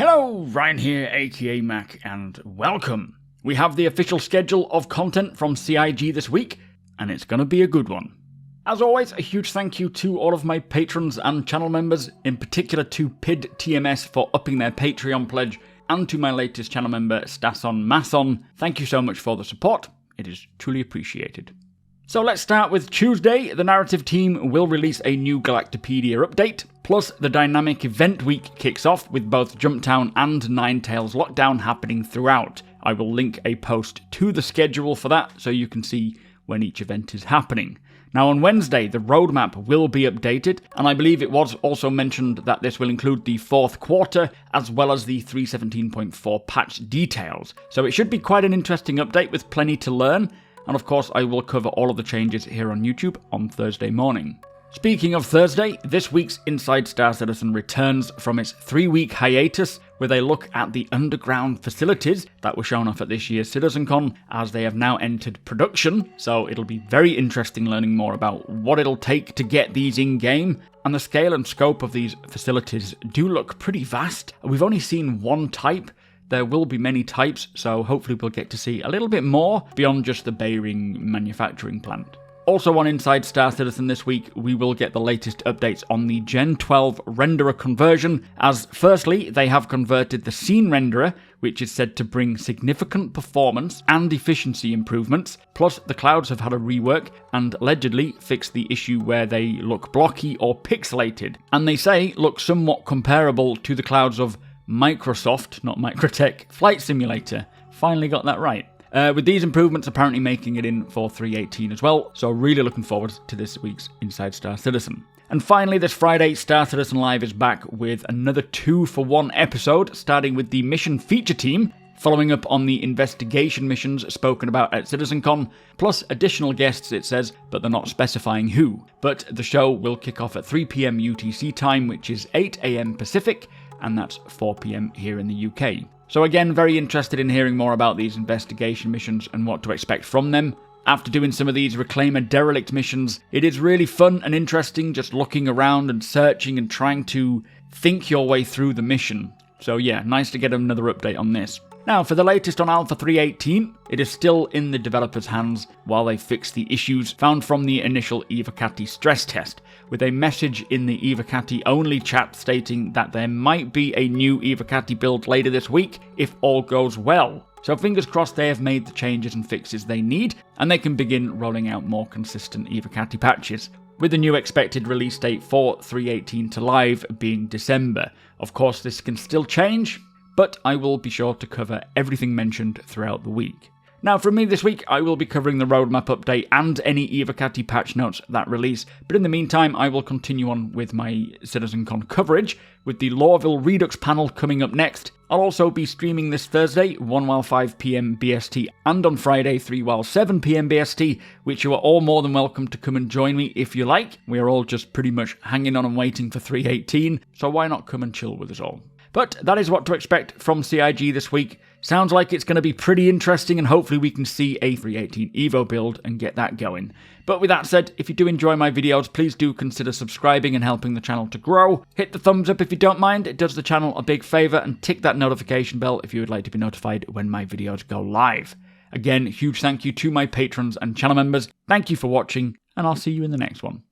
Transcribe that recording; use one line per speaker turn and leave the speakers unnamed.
Hello, Ryan here, aka Mac, and welcome. We have the official schedule of content from CIG this week, and it's going to be a good one. As always, a huge thank you to all of my patrons and channel members, in particular to PID TMS for upping their Patreon pledge, and to my latest channel member, Stason Mason. Thank you so much for the support, it is truly appreciated. So let's start with Tuesday. The narrative team will release a new Galactopedia update, plus the dynamic event week kicks off with both Jumptown and Ninetales Lockdown happening throughout. I will link a post to the schedule for that so you can see when each event is happening. Now on Wednesday, the roadmap will be updated, and I believe it was also mentioned that this will include the fourth quarter, as well as the 3.17.4 patch details. So it should be quite an interesting update with plenty to learn, and of course I will cover all of the changes here on YouTube on Thursday morning. Speaking of Thursday, this week's Inside Star Citizen returns from its 3-week hiatus with a look at the underground facilities that were shown off at this year's CitizenCon, as they have now entered production, so it'll be very interesting learning more about what it'll take to get these in-game, and the scale and scope of these facilities do look pretty vast. We've only seen one type. There will be many types, so hopefully we'll get to see a little bit more beyond just the Bayring manufacturing plant. Also on Inside Star Citizen this week, we will get the latest updates on the Gen12 renderer conversion, as firstly, they have converted the scene renderer, which is said to bring significant performance and efficiency improvements, plus the clouds have had a rework and allegedly fixed the issue where they look blocky or pixelated, and they say look somewhat comparable to the clouds of Microsoft, not Microtech, Flight Simulator. Finally got that right. With these improvements apparently making it in for 3.18 as well, so really looking forward to this week's Inside Star Citizen. And finally, this Friday, Star Citizen Live is back with another 2-for-1 episode, starting with the mission feature team, following up on the investigation missions spoken about at CitizenCon, plus additional guests it says, but they're not specifying who. But the show will kick off at 3 PM UTC time, which is 8 AM Pacific, and that's 4 PM here in the UK. So again, very interested in hearing more about these investigation missions and what to expect from them. After doing some of these Reclaim a Derelict missions, it is really fun and interesting just looking around and searching and trying to think your way through the mission. So yeah, nice to get another update on this. Now, for the latest on Alpha 3.18, it is still in the developers' hands while they fix the issues found from the initial Evocati stress test, with a message in the Evocati only chat stating that there might be a new Evocati build later this week if all goes well. So fingers crossed they have made the changes and fixes they need, and they can begin rolling out more consistent Evocati patches, with the new expected release date for 3.18 to live being December. Of course, this can still change, but I will be sure to cover everything mentioned throughout the week. Now from me this week, I will be covering the roadmap update and any Evocati patch notes that release, but in the meantime I will continue on with my CitizenCon coverage, with the Lorville Redux panel coming up next. I'll also be streaming this Thursday, 1 while 5 PM BST, and on Friday, 3 while 7 PM BST, which you are all more than welcome to come and join me if you like. We are all just pretty much hanging on and waiting for 3.18, so why not come and chill with us all? But that is what to expect from CIG this week. Sounds like it's going to be pretty interesting, and hopefully we can see a 3.18 Evo build and get that going. But with that said, if you do enjoy my videos, please do consider subscribing and helping the channel to grow. Hit the thumbs up if you don't mind, it does the channel a big favour, and tick that notification bell if you would like to be notified when my videos go live. Again, huge thank you to my patrons and channel members. Thank you for watching, and I'll see you in the next one.